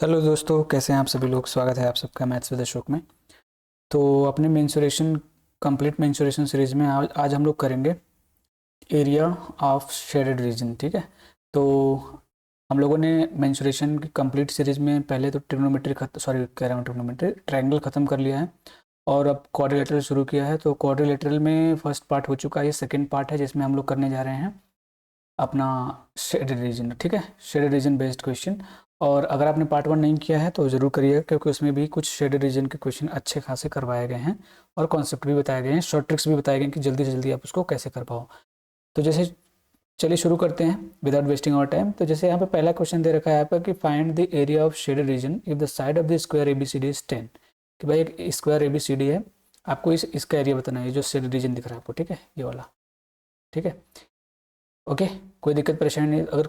Hello दोस्तों, कैसे हैं आप सभी लोग। स्वागत है आप सबका मैथ्स विद अशोक में। तो अपने मेंसुरेशन कंप्लीट मेंसुरेशन सीरीज में आज हम लोग करेंगे एरिया ऑफ शेडेड रीजन। ठीक है। तो हम लोगों ने मेंसुरेशन की कंप्लीट सीरीज में पहले तो ट्रिग्नोमेट्री सॉरी कह रहा हूँ ट्रिग्नोमेट्री ट्रायंगल ख़त्म कर लिया है और अब क्वाड्रिलेटरल शुरू किया है। तो क्वाड्रिलेटरल में फर्स्ट पार्ट हो चुका है, ये सेकेंड पार्ट है जिसमें हम लोग करने जा रहे हैं अपना शेडेड रीजन। ठीक है, शेडेड रीजन बेस्ड क्वेश्चन। और अगर आपने पार्ट 1 नहीं किया है तो ज़रूर करिएगा, क्योंकि उसमें भी कुछ शेडेड रीजन के क्वेश्चन अच्छे खासे करवाए गए हैं और कॉन्सेप्ट भी बताए गए हैं, शॉर्ट ट्रिक्स भी बताए गए हैं कि जल्दी से जल्दी आप उसको कैसे कर पाओ। तो जैसे चलिए शुरू करते हैं विदाउट वेस्टिंग आवर टाइम। तो जैसे यहाँ पे पहला क्वेश्चन दे रखा है आपका कि find the area of shaded reason if the side of the square ABCD is 10। कि भाई एक स्क्वायर ABCD है, आपको इसका एरिया बताना है, जो शेडेड रीजन दिख रहा है आपको। ठीक है, ये वाला। ठीक है, ओके। कोई दिक्कत परेशानी नहीं। अगर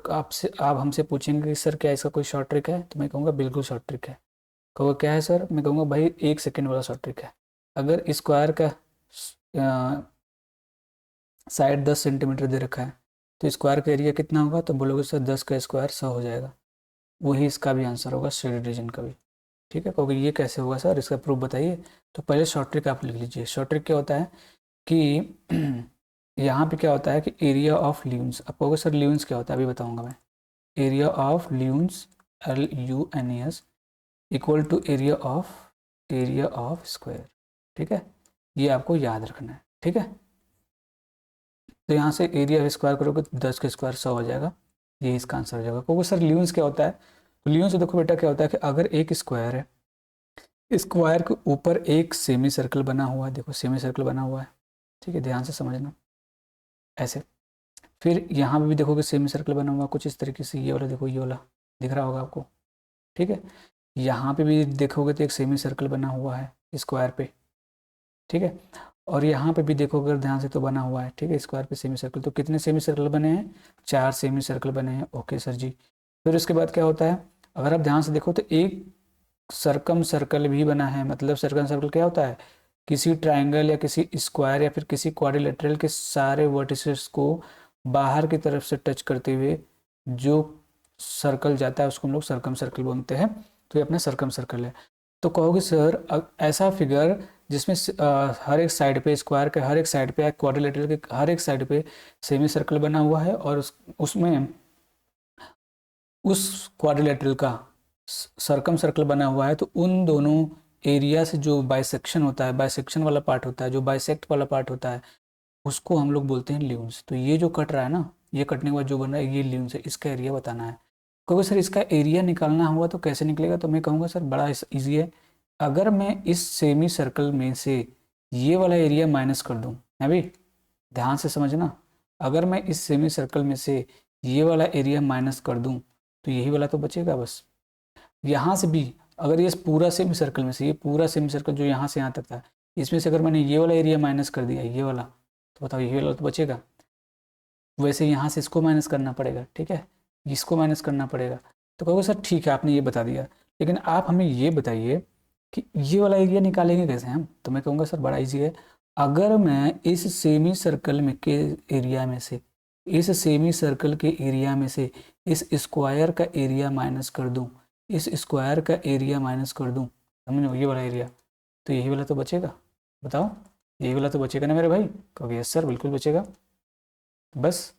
आप हमसे पूछेंगे कि सर क्या इसका कोई शॉर्ट ट्रिक है, तो मैं कहूँगा बिल्कुल शॉर्ट ट्रिक है। कहोगे क्या है सर, मैं कहूँगा भाई 1 सेकेंड वाला शॉर्ट ट्रिक है। अगर स्क्वायर का साइड 10 सेंटीमीटर दे रखा है तो स्क्वायर का एरिया कितना होगा, तो बोलोगे सर 10 का स्क्वायर 100 हो जाएगा। वही इसका भी आंसर होगा, शेडेड रीजन का भी। ठीक है, कहोगे ये कैसे होगा सर, इसका प्रूफ बताइए। तो पहले शॉर्ट ट्रिक आप लिख लीजिए। शॉर्ट ट्रिक क्या होता है कि यहाँ पे क्या होता है कि एरिया ऑफ ल्यून्स। आप कहोगे सर ल्यून्स क्या होता है, अभी बताऊँगा मैं। Area of lunes LUNES equal to area of square. ठीक है, ये आपको याद रखना है। ठीक है, तो यहाँ से एरिया ऑफ स्क्वायर करोगे तो 10 का स्क्वायर 100 हो जाएगा, ये इसका आंसर हो जाएगा। क्योंकि सर ल्यून्स क्या होता है, तो ल्यून्स देखो बेटा क्या होता है कि अगर एक स्क्वायर है, स्क्वायर के ऊपर एक सेमी सर्कल बना हुआ है। देखो सेमी सर्कल बना हुआ है, ठीक है, ध्यान से समझना ऐसे। फिर यहाँ पे भी देखोगे सेमी सर्कल बना हुआ कुछ इस तरीके से, ये वाला देखो, ये वाला दिख रहा होगा आपको। ठीक है, यहाँ पे भी देखोगे तो एक सेमी सर्कल बना हुआ है स्क्वायर पे। ठीक है, और यहाँ पे भी देखोगे अगर ध्यान से तो बना हुआ है। ठीक है, स्क्वायर पे सेमी सर्कल। तो कितने सेमी सर्कल बने हैं, 4 सेमी सर्कल बने हैं। ओके सर जी। फिर उसके बाद क्या होता है, अगर आप ध्यान से देखो तो एक सरकम सर्कल भी बना है। मतलब सरकम सर्कल क्या होता है, किसी ट्राइंगल या किसी स्क्वायर या फिर किसी क्वाड्रिलेटरल के सारे वर्टिसेस को बाहर की तरफ से टच करते हुए जो सर्कल जाता है उसको हम लोग सरकम सर्कल बोलते हैं। तो ये अपना सरकम सर्कल है। तो कहोगे सर ऐसा फिगर जिसमें हर एक साइड पे स्क्वायर के हर एक साइड पे, क्वाड्रिलेटरल के हर एक साइड पे सेमी सर्कल बना हुआ है और उसमें उस क्वाड्रिलेटरल का सरकम सर्कल बना हुआ है, तो उन दोनों एरिया से जो बाइसेक्शन होता है, बाइसेक्शन वाला पार्ट होता है, जो बाइसेक्ट वाला पार्ट होता है, उसको हम लोग बोलते हैं ल्यून्स। तो ये जो कट रहा है ना, ये कटने के बाद जो बन रहा है ये ल्यून्स है, इसका एरिया बताना है। क्योंकि सर इसका एरिया निकालना हुआ तो कैसे निकलेगा, तो मैं कहूँगा सर बड़ा ईजी है। अगर मैं इस सेमी सर्कल में से ये वाला एरिया माइनस कर दूँ, है भाई ध्यान से समझना। अगर मैं इस सेमी सर्कल में से ये वाला एरिया माइनस कर दूँ तो यही वाला तो बचेगा बस। यहाँ से भी अगर ये पूरा सेमी सर्कल में से, ये पूरा सेमी सर्कल जो यहाँ से यहाँ तक था, इसमें से अगर मैंने ये वाला एरिया माइनस कर दिया, ये वाला, तो बताओ ये वाला तो बचेगा। वैसे यहाँ से इसको माइनस करना पड़ेगा। ठीक है, इसको माइनस करना पड़ेगा। तो कहोगे सर ठीक है आपने ये बता दिया, लेकिन आप हमें ये बताइए कि ये वाला एरिया निकालेंगे कैसे हम। तो मैं कहूँगा सर बड़ा ईजी है। अगर मैं इस सेमी सर्कल में के एरिया में से, इस सेमी सर्कल के एरिया में से इस स्क्वायर का एरिया माइनस कर दूँ, इस स्क्वायर का एरिया माइनस कर दूँ, समझो ये वाला एरिया, तो यही वाला तो बचेगा। बताओ यही वाला तो बचेगा ना मेरे भाई। कहोगे यस सर बिल्कुल बचेगा। बस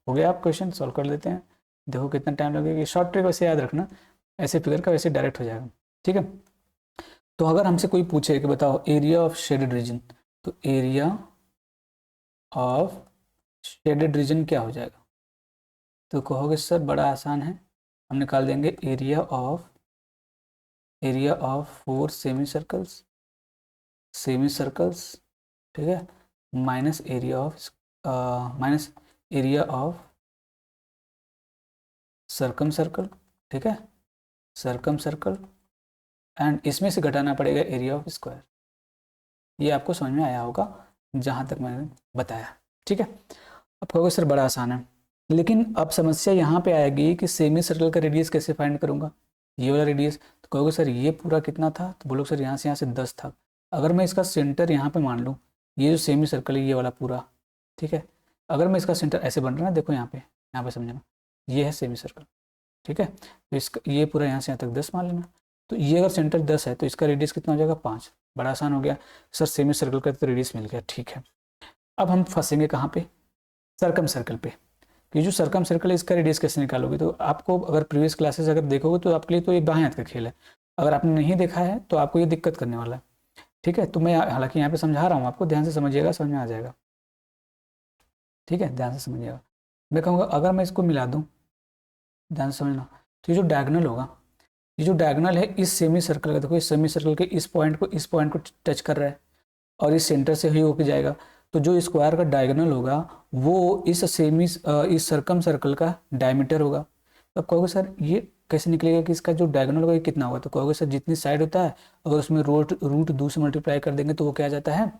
हो गया, आप क्वेश्चन सॉल्व कर लेते हैं। देखो कितना टाइम लगेगा। शॉर्ट ट्रिक वैसे याद रखना, ऐसे फिगर का वैसे डायरेक्ट हो जाएगा। ठीक है, तो अगर हमसे कोई पूछे कि बताओ एरिया ऑफ शेडेड रीजन, तो एरिया ऑफ शेडेड रीजन क्या हो जाएगा, तो कहोगे सर बड़ा आसान है, हम निकाल देंगे एरिया ऑफ 4 सेमी सर्कल्स। ठीक है, minus area of circum circle. ठीक है, सर्कम सर्कल, एंड इसमें से घटाना पड़ेगा एरिया ऑफ स्क्वायर। ये आपको समझ में आया होगा जहाँ तक मैंने बताया। ठीक है, अब कहोगे सर बड़ा आसान है, लेकिन अब समस्या यहाँ पे आएगी कि सेमी सर्कल का रेडियस कैसे फाइंड करूँगा, ये वाला रेडियस। तो कहोगे सर ये पूरा कितना था, तो बोलोगे सर यहाँ से 10 था। अगर मैं इसका सेंटर यहाँ पे मान लूँ, ये जो सेमी सर्कल है ये वाला पूरा, ठीक है, अगर मैं इसका सेंटर ऐसे बन रहा है, देखो यहाँ पे समझना, ये है सेमी सर्कल। ठीक है। तो इसका ये पूरा यहाँ से यहाँ तक 10 मान लेना। तो ये अगर सेंटर 10 है तो इसका रेडियस कितना हो जाएगा 5। बड़ा आसान हो गया सर, सेमी सर्कल का तो रेडियस मिल गया, ठीक है। अब हम फंसेंगे कहाँ पे, सर्कम सर्कल पे। कि जो सर्कम सर्कल है इसका रेडियस कैसे निकालोगे, तो आपको अगर प्रीवियस क्लासेस अगर देखोगे तो आपके लिए तो ये बाएं हाथ का खेल है। अगर आपने नहीं देखा है तो आपको ये दिक्कत करने वाला है, ठीक है। तो मैं हालांकि यहाँ पे समझा रहा हूँ आपको, ध्यान से समझिएगा, समझ में आ जाएगा, ठीक है, ध्यान से समझिएगा। मैं कहूँगा अगर मैं इसको मिला दूँ, ध्यान से समझना, तो ये जो डायगोनल होगा, ये जो डायगोनल है इस सेमी सर्कल का, देखो इस सेमी सर्कल के इस पॉइंट को टच कर रहा है और इस सेंटर से ही होके जाएगा। तो जो स्क्वायर का डायगोनल होगा वो इस सर्कम सर्कल का डायमीटर होगा। तो आप कहोगे सर ये कैसे निकलेगा कि इसका जो डायगोनल होगा ये कितना होगा, तो कहोगे सर जितनी साइड होता है अगर उसमें रूट 2 से मल्टीप्लाई कर देंगे तो वो क्या आ जाता है,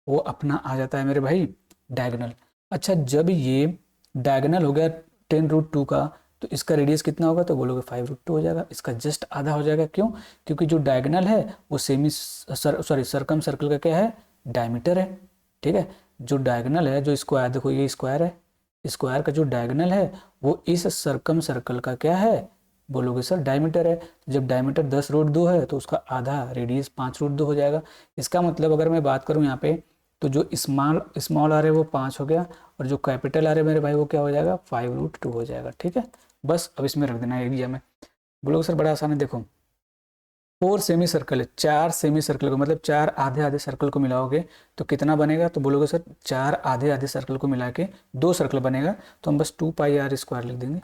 वो अपना आ जाता है मेरे भाई डायगोनल। अच्छा जब ये डायगोनल हो गया 10√2 का, तो इसका रेडियस कितना होगा, तो बोलोगे 5√2 हो जाएगा। इसका जस्ट आधा हो जाएगा, क्यों, क्योंकि जो डायगोनल है वो सर्कम सर्कल का क्या है, डायमीटर है, ठीक है। जो डायगोनल है, जो स्क्वायर, देखो ये स्क्वायर है, स्क्वायर का जो डायगोनल है वो इस सर्कम सर्कल का क्या है, बोलोगे सर डायमीटर है। जब डायमीटर 10√2 है तो उसका आधा रेडियस 5√2 हो जाएगा। इसका मतलब अगर मैं बात करूँ यहाँ पे, तो जो स्मॉल आर है वो 5 हो गया और जो कैपिटल आर है मेरे भाई वो क्या हो जाएगा, 5√2 हो जाएगा, ठीक है। बस अब इसमें रख देना एरिया में। बोलोगे सर बड़ा आसान है, देखो 4 सेमी सर्कल है, 4 सेमी सर्कल को मतलब 4 आधे आधे सर्कल को मिलाओगे तो कितना बनेगा, तो बोलोगे सर 4 आधे आधे सर्कल को मिला के 2 सर्कल बनेगा, तो हम बस 2πr² लिख देंगे,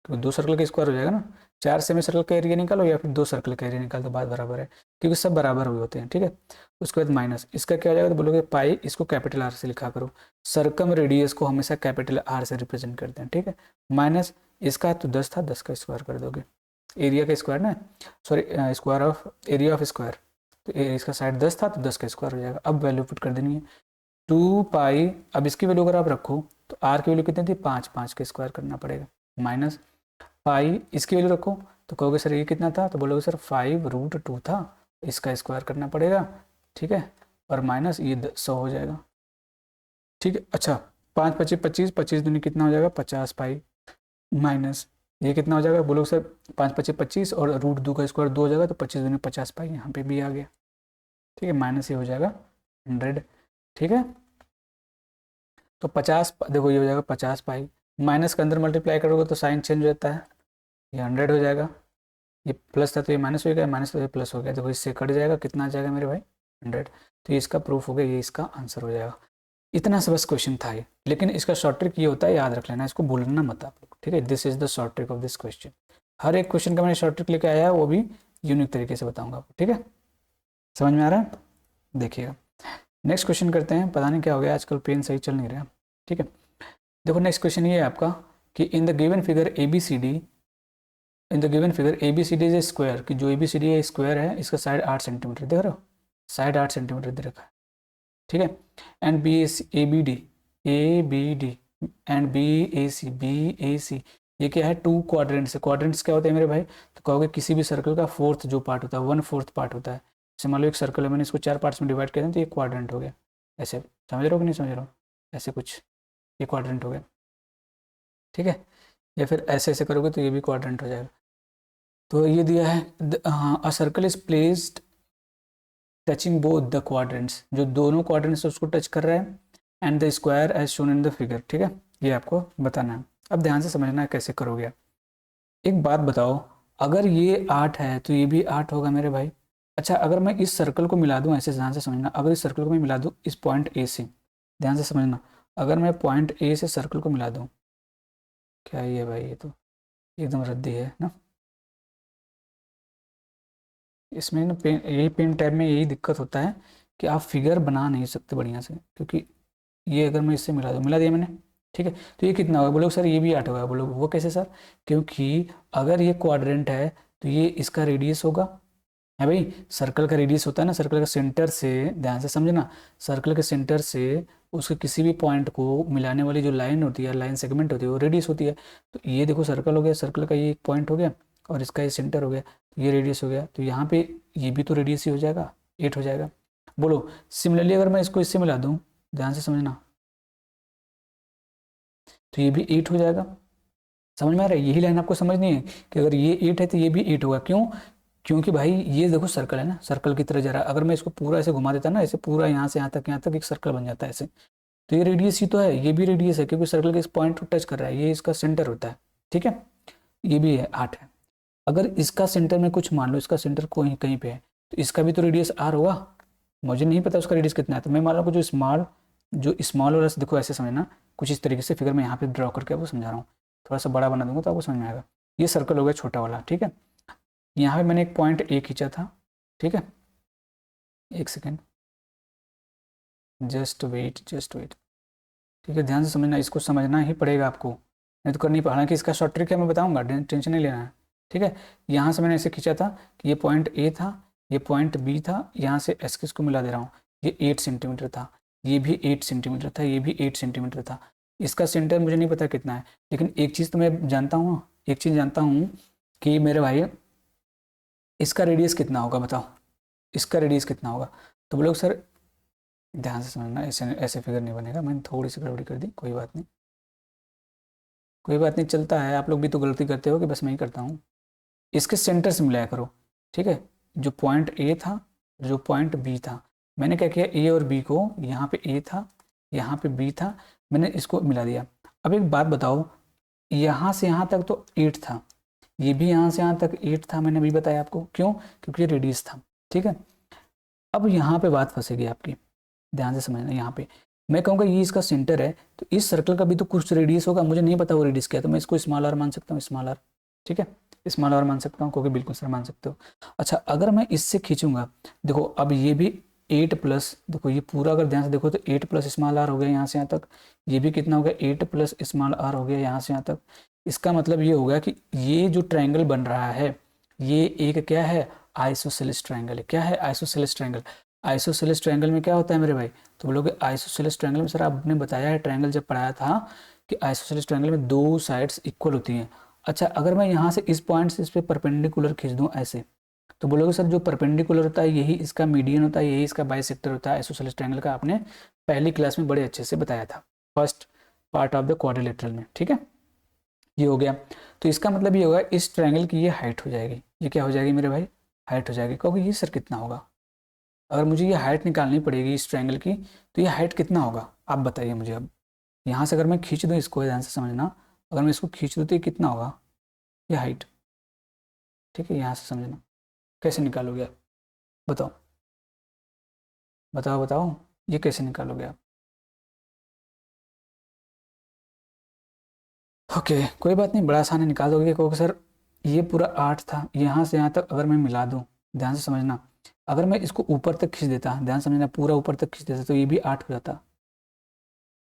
तो 2 सर्कल का स्क्वायर हो जाएगा ना। 4 सेमी सर्कल का एरिया निकालो या फिर 2 सर्कल का एरिया निकाल दो, बात बराबर है, क्योंकि सब बराबर हुए होते हैं, ठीक है। उसके बाद माइनस इसका क्या हो जाएगा, तो बोलोगे पाई, इसको कैपिटल आर से लिखा करो, सर्कम रेडियस को हमेशा कैपिटल आर से रिप्रेजेंट करते हैं, ठीक है। माइनस इसका तो 10 था, 10 का स्क्वायर कर दोगे, एरिया का स्क्वायर ना, sorry square of area of square, तो इसका साइड 10 था तो 10 का स्क्वायर हो जाएगा। अब वैल्यू पुट कर देनी है 2π, अब इसकी वैल्यू अगर आप रखो तो आर की वैल्यू कितनी थी 5, 5 का स्क्वायर करना पड़ेगा, माइनस पाई इसकी वैल्यू रखो, तो कहोगे सर ये कितना था, तो बोलोगे सर 5√2 था, इसका स्क्वायर करना पड़ेगा, ठीक है, और माइनस ये 100 हो जाएगा, ठीक है। अच्छा 5 25 25, 25 दूनी कितना हो जाएगा 50π, माइनस ये कितना हो जाएगा, बोलोगे सर 5 25 25 और √2 का स्क्वायर 2 हो जाएगा, तो 25 दूनी 50π यहाँ पे भी आ गया, ठीक है, माइनस ये हो जाएगा 100, ठीक है। तो 50 देखो ये हो जाएगा 50π, माइनस के अंदर मल्टीप्लाई करोगे तो साइन चेंज हो जाता है, ये 100 हो जाएगा, ये प्लस था तो ये माइनस हो गया, माइनस तो ये प्लस हो गया, देखो इससे कट जाएगा, कितना आ जाएगा मेरे भाई 100। तो ये इसका प्रूफ हो गया, ये इसका आंसर हो जाएगा। इतना सा बस क्वेश्चन था ये, लेकिन इसका शॉर्ट ट्रिक ये होता है, याद रख लेना, इसको भूलना मत आप लोग, ठीक है। This is the short trick of this question. हर एक क्वेश्चन का मैंने शॉर्ट ट्रिक लेके आया है, वो भी यूनिक तरीके से बताऊंगा आपको, ठीक है, समझ में आ रहा है। देखिएगा नेक्स्ट क्वेश्चन करते हैं, पता नहीं क्या हो गया आजकल पेन सही चल नहीं रहा, ठीक है। देखो नेक्स्ट क्वेश्चन ये है आपका कि in the given figure ABCD, in the given figure ABCD is a square, कि जो ABCD है स्क्वायर है, इसका साइड 8 सेंटीमीटर देख रहे हो, साइड 8 सेंटीमीटर दे रखा है, ठीक है। एंड ABD एंड BAC ये क्या है, 2 क्वाड्रेंट्स है। क्वाड्रेंट्स क्या होते हैं मेरे भाई, तो कहोगे किसी भी सर्कल का फोर्थ जो पार्ट होता है, 1/4 पार्ट होता है। जैसे मान लो एक सर्कल है, मैंने इसको 4 पार्ट्स में डिवाइड कर दिया तो ये क्वाड्रेंट हो गया, ऐसे समझ रहे हो कि नहीं समझ रहे हो, ऐसे कुछ ये क्वाड्रेंट हो गया, ठीक है। या फिर ऐसे ऐसे करोगे तो ये भी क्वाड्रेंट हो जाएगा। तो ये दिया है a circle is placed touching both the quadrants, जो दोनों क्वाड्रेंट्स उसको टच कर रहा है, and the square as shown in the figure, ठीक है, ये आपको बताना है। अब ध्यान से समझना है कैसे करोगे। एक बात बताओ, अगर ये 8 है तो ये भी 8 होगा मेरे भाई। अच्छा अगर मैं इस सर्कल को मिला दूं, ऐसे ध्यान से समझना, अगर इस सर्कल को मैं मिला दूं इस पॉइंट ए से, ध्यान से समझना, अगर मैं पॉइंट ए से सर्कल को मिला दूं, क्या ये है भाई, ये तो एकदम रद्दी है ना, इसमें ना पेन, यही पेन टैब में यही दिक्कत होता है कि आप फिगर बना नहीं सकते बढ़िया से, क्योंकि ये अगर मैं इससे मिला दूँ, मिला दिया मैंने, ठीक है, तो ये कितना होगा, बोलोगे सर ये भी 8 होगा, बोलोगे वो कैसे सर, क्योंकि अगर ये क्वाड्रेंट है तो ये इसका रेडियस होगा, है भाई, सर्कल का रेडियस होता है ना, सर्कल के सेंटर से, ध्यान से समझना, सर्कल के सेंटर से उसके किसी भी पॉइंट को मिलाने वाली जो लाइन होती है, लाइन सेगमेंट होती है, वो रेडियस होती है। तो ये देखो सर्कल हो गया, सर्कल का ये एक पॉइंट हो गया और इसका ये सेंटर हो गया, तो ये रेडियस हो गया, तो यहाँ पे ये भी तो रेडियस ही हो जाएगा, 8 हो जाएगा। बोलो सिमिलरली अगर मैं इसको इससे मिला दूँ, ध्यान से समझना, तो ये भी 8 हो जाएगा, समझ में आ रहा है? यही लाइन आपको समझनी है कि अगर ये 8 है तो ये भी 8 होगा। क्यों? क्योंकि भाई ये देखो सर्कल है ना, सर्कल की तरह जा रहा है। अगर मैं इसको पूरा ऐसे घुमा देता ना, ऐसे पूरा यहाँ से यहाँ तक एक सर्कल बन जाता है ऐसे, तो ये रेडियस ही तो है, ये भी रेडियस है क्योंकि सर्कल के इस पॉइंट को टच कर रहा है, ये इसका सेंटर होता है। ठीक है, ये भी है 8 है। अगर इसका सेंटर में कुछ मान लो, इसका सेंटर कोई कहीं पे है, तो इसका भी तो रेडियस आर होगा। मुझे नहीं पता उसका रेडियस कितना है, तो मैं मान लो जो स्मॉल वाला देखो ऐसे समझना, कुछ इस तरीके से फिगर में यहाँ पे ड्रॉ करके आपको समझा रहा हूँ। थोड़ा सा बड़ा बना दूंगा तो आपको समझ में आएगा। ये सर्कल हो गया छोटा वाला, ठीक है। यहाँ पे मैंने एक पॉइंट ए खींचा था, ठीक है। एक सेकेंड, जस्ट वेट, ठीक है। ध्यान से समझना, इसको समझना ही पड़ेगा आपको, नहीं तो कर नहीं पा। हालांकि इसका शॉर्ट ट्रिक है, मैं बताऊंगा, टेंशन नहीं लेना है, ठीक है। यहाँ से मैंने ऐसे खींचा था कि ये पॉइंट ए था, ये पॉइंट बी था, यहाँ से एस किस को मिला दे रहा हूँ, ये 8 सेंटीमीटर था, ये भी 8 सेंटीमीटर था, ये भी 8 सेंटीमीटर था। इसका सेंटर मुझे नहीं पता कितना है, लेकिन एक चीज़ तो मैं जानता हूँ, एक चीज़ जानता हूँ कि मेरे भाई इसका रेडियस कितना होगा, बताओ इसका रेडियस कितना होगा। तो बोलोगे सर, ध्यान से समझना, ऐसे ऐसे फिगर नहीं बनेगा, मैंने थोड़ी सी गड़बड़ी कर दी, कोई बात नहीं, कोई बात नहीं, चलता है। आप लोग भी तो गलती करते हो कि बस मैं ही करता हूँ। इसके सेंटर से मिलाया करो, ठीक है। जो पॉइंट ए था, जो पॉइंट बी था, मैंने क्या किया, ए और बी को, यहाँ पे ए था, यहाँ पे बी था, मैंने इसको मिला दिया। अब एक बात बताओ, यहाँ से यहाँ तक तो 8 था, ये भी यहाँ से यहाँ तक 8 था, मैंने अभी बताया आपको। क्यों? क्योंकि ये रेडियस था, ठीक है। अब यहाँ पे बात फंसेगी आपकी, ध्यान से समझना। यहाँ पे मैं कहूँगा ये इसका सेंटर है, तो इस सर्कल का भी तो कुछ रेडियस होगा, मुझे नहीं पता वो रेडियस क्या है, तो मैं इसको स्मॉल आर मान सकता हूँ, स्मॉल आर, ठीक है, स्मॉल आर मान सकता हूँ, क्योंकि बिल्कुल सर मान सकते हो। अच्छा, अगर मैं इससे खींचूंगा, देखो अब ये भी 8 प्लस, देखो ये पूरा अगर ध्यान से देखो तो 8 प्लस स्मॉल आर हो गया यहाँ से यहाँ तक, ये भी कितना हो गया, 8 प्लस स्मॉल आर हो गया यहाँ से यहाँ तक। इसका मतलब ये हो गया कि ये जो ट्राइंगल बन रहा है, ये एक क्या है, आइसोसेलेस ट्राइंगल है। क्या है? Isosceles triangle. आइसोसेलेस ट्रायंगल में क्या होता है मेरे भाई, तो बोलोगे आइसोसेलेस ट्रायंगल में, सर आपने बताया है ट्रायंगल जब पढ़ाया था कि आइसोसेलेस ट्रायंगल में दो साइड्स इक्वल होती हैं। अच्छा, अगर मैं यहाँ से इस पॉइंट से इस पर परपेंडिकुलर खींच दूँ ऐसे, तो बोलोगे सर जो परपेंडिकुलर होता है यही इसका मीडियन होता है, यही इसका बाइसेक्टर होता है आइसोसेलेस ट्रायंगल का। आपने पहली क्लास में बड़े अच्छे से बताया था, first part of the quadrilateral में, ठीक है। ये हो गया, तो इसका मतलब ये होगा इस ट्रायंगल की ये हाइट हो जाएगी। ये क्या हो जाएगी मेरे भाई, हाइट हो जाएगी। क्योंकि ये सर कितना होगा, अगर मुझे ये हाइट निकालनी पड़ेगी इस ट्रायंगल की, तो ये हाइट कितना होगा आप बताइए मुझे। अब यहाँ से अगर मैं खींच दूँ इसको, ध्यान से समझना, अगर मैं इसको खींच दूँ तो ये कितना होगा, ये हाइट, ठीक है। यहाँ से समझना, कैसे निकालोगे आप, बताओ बताओ बताओ, ये कैसे निकालोगे आप। ओके, कोई बात नहीं, बड़ा आसान है, निकाल दोगे। क्योंकि सर ये पूरा 8 था, यहाँ से यहाँ तक अगर मैं मिला दूँ, ध्यान से समझना, अगर मैं इसको ऊपर तक खींच देता, ध्यान समझना, पूरा ऊपर तक खींच देता तो ये भी 8 हो जाता।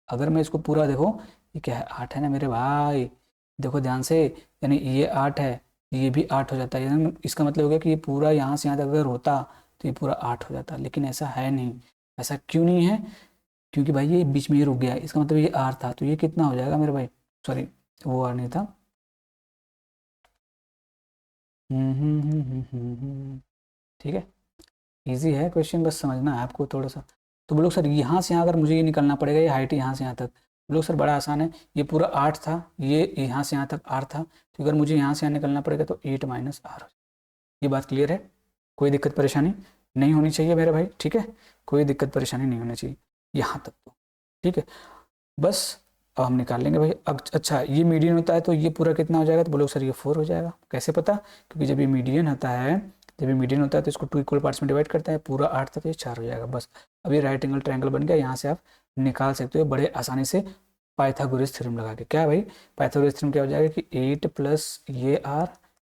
अगर मैं इसको पूरा, देखो ये क्या है, 8 है ना मेरे भाई, देखो ध्यान से, यानी ये 8 है, ये भी 8 हो जाता है। यानी इसका मतलब हो गया कि ये पूरा यहाँ से यहाँ तक अगर होता तो ये पूरा 8 हो जाता, लेकिन ऐसा है नहीं। ऐसा क्यों नहीं है? क्योंकि भाई ये बीच में ये रुक गया, इसका मतलब ये आर था, तो ये कितना हो जाएगा मेरे भाई, सॉरी वो आर नहीं था। ठीक है, इजी है क्वेश्चन, बस समझना है आपको थोड़ा सा। तो बोलो सर यहाँ से यहाँ अगर मुझे ये निकलना पड़ेगा, ये हाइट यहाँ से यहाँ तक, बोलो सर बड़ा आसान है, ये पूरा 8 था, ये यहाँ से यहाँ तक आर था, तो अगर मुझे यहाँ से यहाँ निकलना पड़ेगा तो 8 माइनस आर। ये बात क्लियर है? कोई दिक्कत परेशानी नहीं होनी चाहिए मेरे भाई, ठीक है, कोई दिक्कत परेशानी नहीं होनी चाहिए यहाँ तक तो, ठीक है। बस अब हम निकाल लेंगे भाई। अब अच्छा, ये मीडियन होता है तो ये पूरा कितना हो जाएगा, तो बोलो सर ये 4 हो जाएगा। कैसे पता? क्योंकि जब ये मीडियन होता है, जब ये मीडियन होता है तो इसको 2 इक्वल पार्ट्स में डिवाइड करते हैं, पूरा 8 था तो ये 4 हो जाएगा। बस अब ये राइट एंगल ट्रायंगल बन गया, यहाँ से आप निकाल सकते हो बड़े आसानी से पाइथागोरस थ्योरम लगा के। क्या भाई, पाइथागोरस थ्योरम क्या हो जाएगा कि 8 प्लस ये आर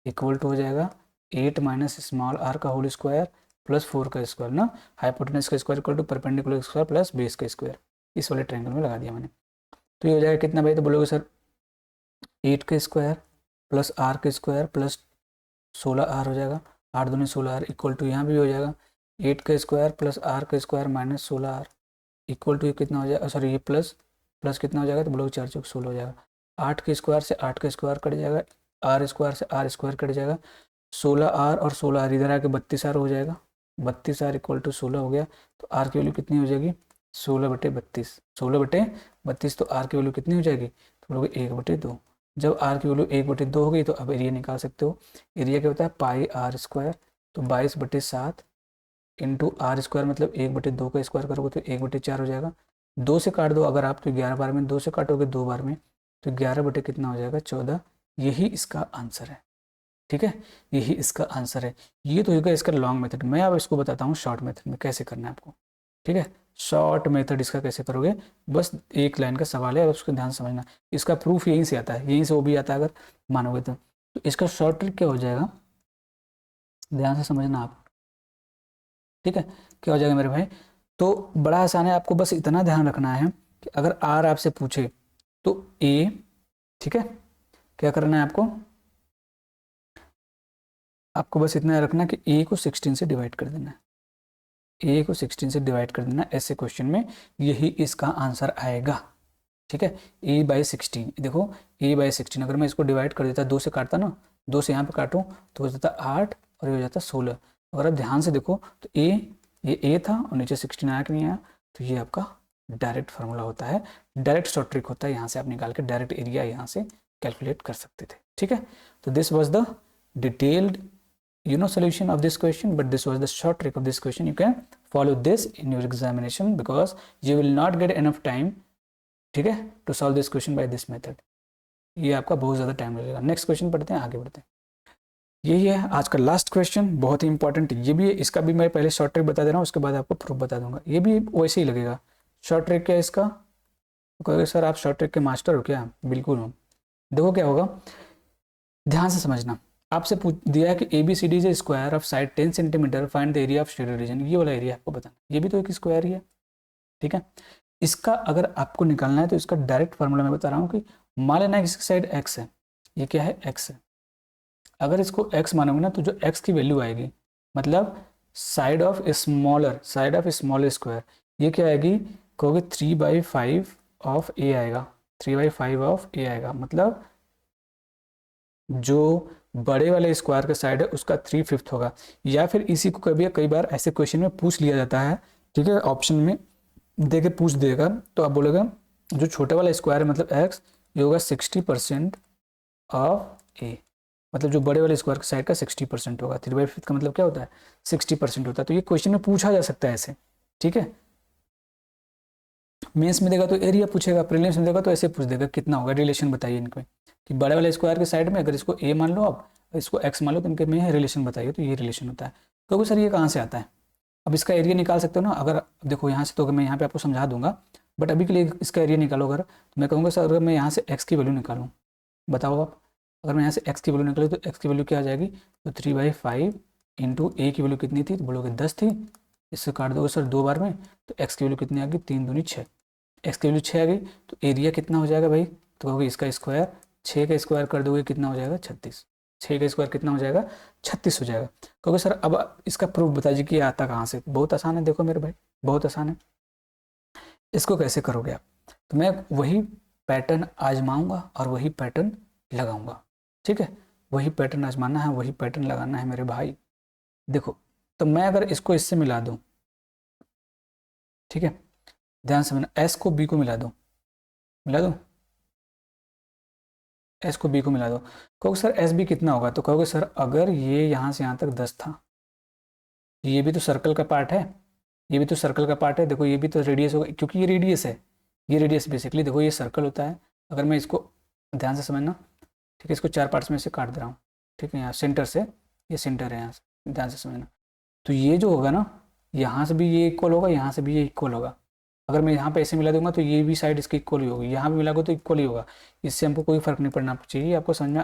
इक्वल टू हो जाएगा 8 माइनस स्मॉल आर का होल स्क्वायर प्लस 4 का स्क्वायर ना, हाइपोटेनस का square equal to perpendicular square plus base का स्क्वायर। इस वाले ट्रायंगल में लगा दिया मैंने। तो ये हो जाएगा कितना भाई, तो बोलोगे सर 8 का स्क्वायर प्लस आर का स्क्वायर प्लस 16 आर हो जाएगा, 8 दूनी 16 आर इक्वल टू यहाँ भी हो जाएगा 8 का स्क्वायर प्लस आर का square minus 16 r equal to कितना हो जाएगा, सॉरी ये प्लस प्लस कितना हो जाएगा, तो बोलोगे 4 चौक 16 हो जाएगा। 8 के स्क्वायर से 8 का स्क्वायर कट जाएगा, आर स्क्वायर से आर स्क्वायर कट जाएगा, 16 आर और 16 आर इधर आके 32 आर हो जाएगा, 32 आर इक्वल टू 16 हो गया। तो आर की वैल्यू कितनी हो जाएगी, 16/32, 16/32, तो आर की वैल्यू कितनी हो जाएगी, तो बोलोगे 1/2। जब r की वैल्यू 1/2 हो गई तो अब एरिया निकाल सकते हो। एरिया क्या होता है पाई आर स्क्वायर, तो 22/7 इंटू आर स्क्वायर मतलब 1/2 का स्क्वायर करोगे तो 1/4 हो जाएगा। 2 से काट दो अगर आप, तो 11 बार में 2 से काटोगे 2 बार में, तो 11 बटे कितना हो जाएगा 14। यही इसका आंसर है। ठीक है, यही इसका आंसर है। ये तो होगा इसका लॉन्ग मेथड। मैं अब इसको बताता हूँ शॉर्ट मेथड में कैसे करना है आपको। ठीक है, शॉर्ट मेथड इसका कैसे करोगे, बस एक लाइन का सवाल है और उसको ध्यान से समझना। इसका प्रूफ यहीं से आता है, यहीं से वो भी आता है अगर मानोगे तो इसका शॉर्ट ट्रिक क्या हो जाएगा, ध्यान से समझना आप। ठीक है, क्या हो जाएगा मेरे भाई, तो बड़ा आसान है, आपको बस इतना ध्यान रखना है कि अगर आर आपसे पूछे तो ए, ठीक है, क्या करना है आपको, आपको बस इतना रखना कि ए को 16 से डिवाइड कर देना है। ए को 16 से डिवाइड कर देना ऐसे क्वेश्चन में, यही इसका आंसर आएगा। ठीक है, ए बाई 16, देखो ए बाई 16 अगर मैं इसको डिवाइड कर देता, 2 से काटता ना, 2 से यहाँ पे काटूँ तो हो जाता 8 और ये हो जाता 16। अगर आप ध्यान से देखो तो ये ए था और नीचे 16 आया कि नहीं आया, तो ये आपका डायरेक्ट फार्मूला होता है, डायरेक्ट शॉर्ट ट्रिक होता है। यहाँ से आप निकाल के डायरेक्ट एरिया यहाँ से कैलकुलेट कर सकते थे। ठीक है, तो this was the detailed solution of this question, but this was the short trick of this question. You can follow this in your examination because you will not get enough time, ठीक है, to solve this question by this method. ये आपका बहुत ज़्यादा time लगेगा। Next question पढ़ते हैं, आगे बढ़ते हैं। यही है आज का लास्ट क्वेश्चन, बहुत ही इंपॉर्टेंट ये भी है। इसका भी मैं पहले शॉर्ट ट्रिक बता दे रहा हूँ, उसके बाद आपको प्रूफ बता दूंगा। ये भी वैसे ही लगेगा। शॉर्ट ट्रिक क्या है इसका, तो कहोगे सर आप शॉर्ट ट्रिक के मास्टर हो क्या? बिल्कुल हो। देखो क्या होगा, ध्यान से समझना। आपसे पूछ दिया है कि A B C D is square of side 10 centimetre, find the area of shaded region. ये वाला एरिया आपको बताना, ये भी तो एक स्क्वायर ही है। ठीक है, इसका अगर आपको निकालना है तो इसका डायरेक्ट फार्मूला मैं बता रहा हूँ कि मान लेना इसकी साइड एक्स है, ये क्या है एक्स है। अगर इसको एक्स मानोगे ना तो जो एक्स की वैल्यू आएगी, मतलब साइड ऑफ स्मॉल स्क्वायर, ये क्या आएगी, कहोगे 3/5 ऑफ ए आएगा। 3/5 ऑफ ए आएगा, मतलब जो बड़े वाले स्क्वायर का साइड है उसका 3/5 होगा। या फिर इसी को कई बार ऐसे क्वेश्चन में पूछ लिया जाता है। ठीक है, ऑप्शन में दे के पूछ देगा तो आप बोलेगा जो छोटे वाला स्क्वायर है मतलब एक्स, ये होगा 60% ऑफ ए, मतलब जो बड़े वाले स्क्वायर का साइड का 60% होगा। 3/5 का मतलब क्या होता है 60% होता है। तो ये क्वेश्चन में पूछा जा सकता है ऐसे। ठीक है, मेंस में देगा तो एरिया पूछेगा, प्रीलिम्स में देगा तो ऐसे पूछ देगा कितना होगा, रिलेशन बताइए इनके कि बड़े वाले स्क्वायर के साइड में अगर इसको ए मान लो आप, इसको एक्स मान लो, तो इनके में रिलेशन बताइए, तो ये रिलेशन होता है। तो सर ये कहाँ से आता है, अब इसका एरिया निकाल सकते हो ना। अगर देखो यहाँ से, तो मैं यहाँ पे आपको समझा दूंगा, बट अभी के लिए इसका एरिया निकालो। अगर तो मैं कहूँगा सर अगर मैं यहाँ से एक्स की वैल्यू निकालूँ, बताओ आप, अगर मैं यहाँ से एक्स की वैल्यू निकालूँ तो एक्स की वैल्यू क्या आ जाएगी, तो 3/5 इंटू ए की वैल्यू कितनी थी, तो बोलोगे 10 थी, इससे काट दोगे सर 2 बार में, तो एक्स की वैल्यू कितनी आ गई, 3 दूनी 6, एक्स की वैल्यू 6 आ गई। तो एरिया कितना हो जाएगा भाई, तो कहोगे इसका स्क्वायर, 6 का स्क्वायर कर दोगे कितना हो जाएगा 36, 6 का स्क्वायर कितना हो जाएगा 36 हो जाएगा। कहोगे सर अब इसका प्रूफ बताइए कि आता कहाँ से। बहुत आसान है, देखो मेरे भाई बहुत आसान है। इसको कैसे करोगे आप, तो मैं वही पैटर्न आजमाऊंगा और वही पैटर्न लगाऊंगा। ठीक है, वही पैटर्न आजमाना है, वही पैटर्न लगाना है मेरे भाई। देखो, तो मैं अगर इसको इससे मिला दूं, ठीक है, ध्यान से मैंने एस को बी को मिला दूं, मिला दूं, एस को बी को मिला दो। कहोगे सर एस बी कितना होगा, तो कहोगे सर अगर ये यहाँ से यहाँ तक 10 था, ये भी तो सर्कल का पार्ट है, ये भी तो सर्कल का पार्ट है, देखो ये भी तो रेडियस होगा क्योंकि ये रेडियस है, ये रेडियस बेसिकली देखो ये सर्कल होता है। अगर मैं इसको ध्यान से समझना, ठीक है, इसको 4 पार्ट्स में से काट दे रहा हूँ। ठीक है, यहाँ सेंटर से, ये सेंटर है यहाँ से, ध्यान से समझना। तो ये जो होगा ना, यहाँ से भी ये इक्वल होगा, यहाँ से भी ये इक्वल होगा। अगर मैं यहाँ पे ऐसे मिला दूंगा तो ये भी साइड इसकी इक्वल ही होगी, यहाँ भी मिलाऊंगा तो इक्वल ही होगा। इससे हमको कोई फर्क नहीं पड़ना चाहिए, आपको समझ में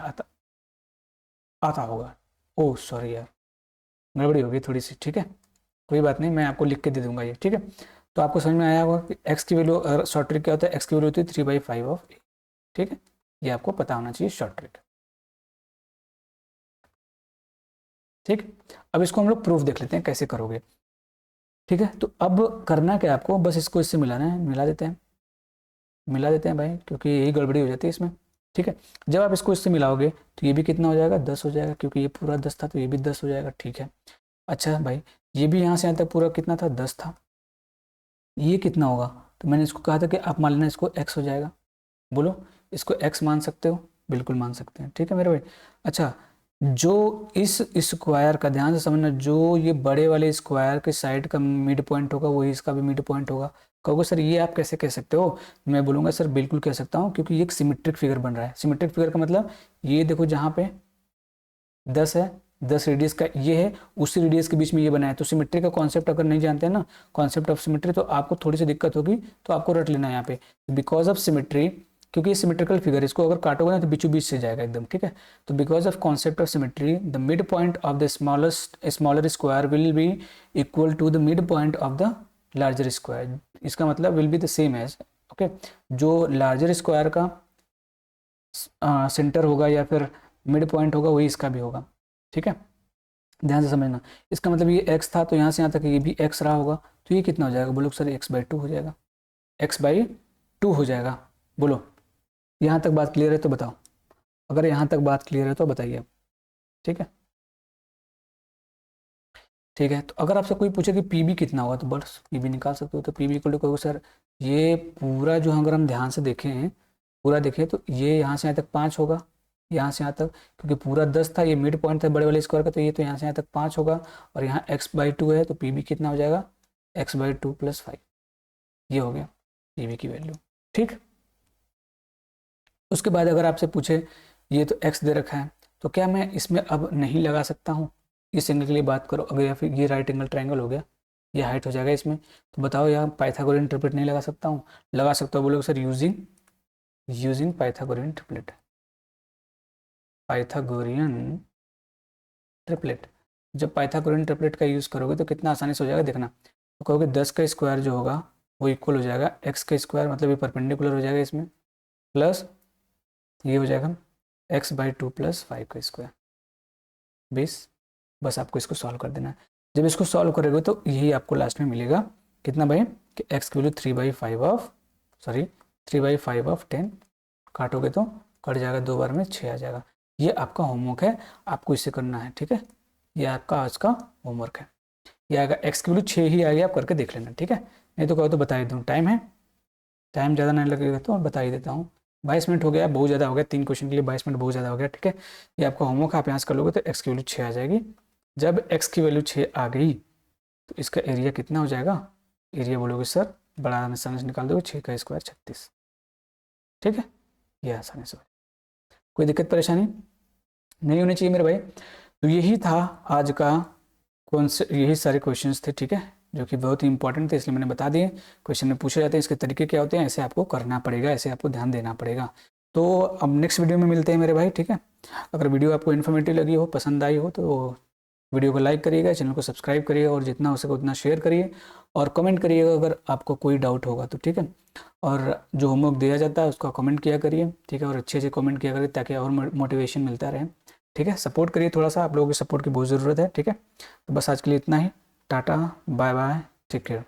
आता होगा। ओह सॉरी यार, गड़बड़ी होगी थोड़ी सी। ठीक है, कोई बात नहीं, मैं आपको लिख के दे दूंगा ये। ठीक है, तो आपको समझ में आया होगा कि एक्स की वैल्यू, शॉर्ट ट्रिक क्या होता है, एक्स की वैल्यू होती है 3/5 ऑफ ए। ठीक है, ये आपको पता होना चाहिए शॉर्ट ट्रिक। ठीक, अब इसको हम लोग प्रूफ देख लेते हैं कैसे करोगे। ठीक है, तो अब करना क्या आपको, बस इसको इससे मिलाना है, मिला देते हैं भाई, क्योंकि यही गड़बड़ी हो जाती है इसमें। ठीक है, जब आप इसको इससे मिलाओगे तो ये भी कितना हो जाएगा 10 हो जाएगा, क्योंकि ये पूरा 10 था तो ये भी 10 हो जाएगा। ठीक है, अच्छा भाई ये भी यहाँ से यहाँ तक पूरा कितना था 10 था, ये कितना होगा, तो मैंने इसको कहा था कि आप मान लेना इसको x हो जाएगा। बोलो इसको x मान सकते हो, बिल्कुल मान सकते हैं, ठीक है मेरे भाई। अच्छा, जो इस स्क्वायर का ध्यान से समझना, जो ये बड़े वाले स्क्वायर के साइड का मिड पॉइंट होगा वही इसका भी मिड पॉइंट होगा। कहोगे सर ये आप कैसे कह सकते हो? मैं बोलूँगा सर बिल्कुल कह सकता हूँ, क्योंकि ये एक सिमेट्रिक फिगर बन रहा है। सिमेट्रिक फिगर का मतलब ये देखो, जहाँ पे 10 है, 10 रेडियस का ये है, उसी रेडियस के बीच में ये बना है। तो सिमेट्री का कॉन्सेप्ट अगर नहीं जानते हैं ना, कॉन्सेप्ट ऑफ सिमेट्री, तो आपको थोड़ी सी दिक्कत होगी, तो आपको रट लेना है यहाँ पे, बिकॉज ऑफ सिमेट्री, क्योंकि ये सिमेट्रिकल फिगर, इसको अगर काटोगे ना तो बीचों बीच से जाएगा एकदम, ठीक है। तो because of concept of symmetry, the mid point of the smaller square will be equal to the mid point of the larger square. इसका मतलब will be the same as, okay, जो लार्जर स्क्वायर का centre होगा या फिर mid point होगा वही इसका भी होगा, ठीक है। ध्यान से समझना, इसका मतलब ये x था तो यहाँ से यहाँ तक ये भी x रहा होगा, तो ये कितना हो जाएगा? बोलो सर x/2 हो जाएगा, x/2 हो जाएगा। बोलो, यहाँ तक बात क्लियर है तो बताओ, अगर यहाँ तक बात क्लियर है तो बताइए आप, ठीक है। ठीक है, तो अगर आपसे कोई पूछे कि पी कितना होगा, तो बस पी निकाल सकते हो। तो पी इक्वल टू कहोगे सर ये पूरा जो अगर हम ध्यान से देखें, पूरा देखें तो ये यहाँ से यहाँ तक 5 होगा, यहाँ से यहाँ तक, क्योंकि पूरा 10 था, ये मिड पॉइंट था बड़े वाले स्क्वायर का, तो ये तो यहाँ से यहाँ तक 5 होगा, और यहाँ x/2 है, तो पी कितना हो जाएगा? x/2 + 5, ये हो गया पी की वैल्यू, ठीक। उसके बाद अगर आपसे पूछे ये तो x दे रखा है, तो क्या मैं इसमें अब नहीं लगा सकता हूँ? इस एंगल के लिए बात करो अगर, या फिर ये राइट एंगल ट्रायंगल हो गया, ये हाइट हो जाएगा इसमें, तो बताओ यहाँ पाइथागोरियन ट्रिपलेट नहीं लगा सकता हूँ? लगा सकता हूँ। बोलोगे sir using Pythagorean triplet, Pythagorean triplet. जब पाइथागोरियन ट्रिपलेट का यूज़ करोगे तो कितना आसानी से हो जाएगा, देखना। तो कहोगे 10 का स्क्वायर जो होगा वो इक्वल हो जाएगा x का स्क्वायर, मतलब ये परपेंडिकुलर हो जाएगा इसमें, प्लस ये हो जाएगा x/2 + 5 का स्क्वायर, 20। बस आपको इसको सॉल्व कर देना है। जब इसको सॉल्व करोगे तो यही आपको लास्ट में मिलेगा, कितना भाई, कि x की वैल्यू 3/5 ऑफ 10, काटोगे तो कट जाएगा, 2 बार में 6 आ जाएगा। ये आपका होमवर्क है, आपको इसे करना है, ठीक है। ये आपका आज का होमवर्क है। ये आएगा x की वैल्यू 6 ही आएगी, आप करके देख लेना, ठीक है। नहीं तो कहो तो बता ही दूँ, टाइम है, टाइम ज़्यादा नहीं लगेगा तो बता ही देता हूँ। 22 मिनट हो गया, बहुत ज़्यादा हो गया, 3 क्वेश्चन के लिए 22 मिनट बहुत ज़्यादा हो गया, ठीक है। ये आपका होमवर्क, आप यहाँ से कर लोगे तो x की वैल्यू 6 आ जाएगी। जब x की वैल्यू 6 आ गई तो इसका एरिया कितना हो जाएगा? एरिया बोलोगे सर बड़ा आसानी से निकाल दोगे, 6 का स्क्वायर 36, ठीक है। ये आसानी से, कोई दिक्कत परेशानी नहीं होनी चाहिए मेरे भाई। तो यही था आज का यही सारे क्वेश्चंस थे, ठीक है, जो कि बहुत ही इंपॉर्टेंट थे, इसलिए मैंने बता दिए। क्वेश्चन में पूछे जाते हैं, इसके तरीके क्या होते हैं, ऐसे आपको करना पड़ेगा, ऐसे आपको ध्यान देना पड़ेगा। तो अब नेक्स्ट वीडियो में मिलते हैं मेरे भाई, ठीक है। अगर वीडियो आपको इन्फॉर्मेटिव लगी हो, पसंद आई हो, तो वीडियो को लाइक करिएगा, चैनल को सब्सक्राइब करिएगा, और जितना हो सके उतना शेयर करिए, और कमेंट करिएगा अगर आपको कोई डाउट होगा तो, ठीक है। और जो होमवर्क दिया जाता है उसका कमेंट किया करिए, ठीक है, और अच्छे अच्छे कमेंट किया करिए ताकि और मोटिवेशन मिलता रहे, ठीक है। सपोर्ट करिए थोड़ा सा, आप लोगों की सपोर्ट की बहुत ज़रूरत है, ठीक है। तो बस आज के लिए इतना ही, tata bye bye, take care.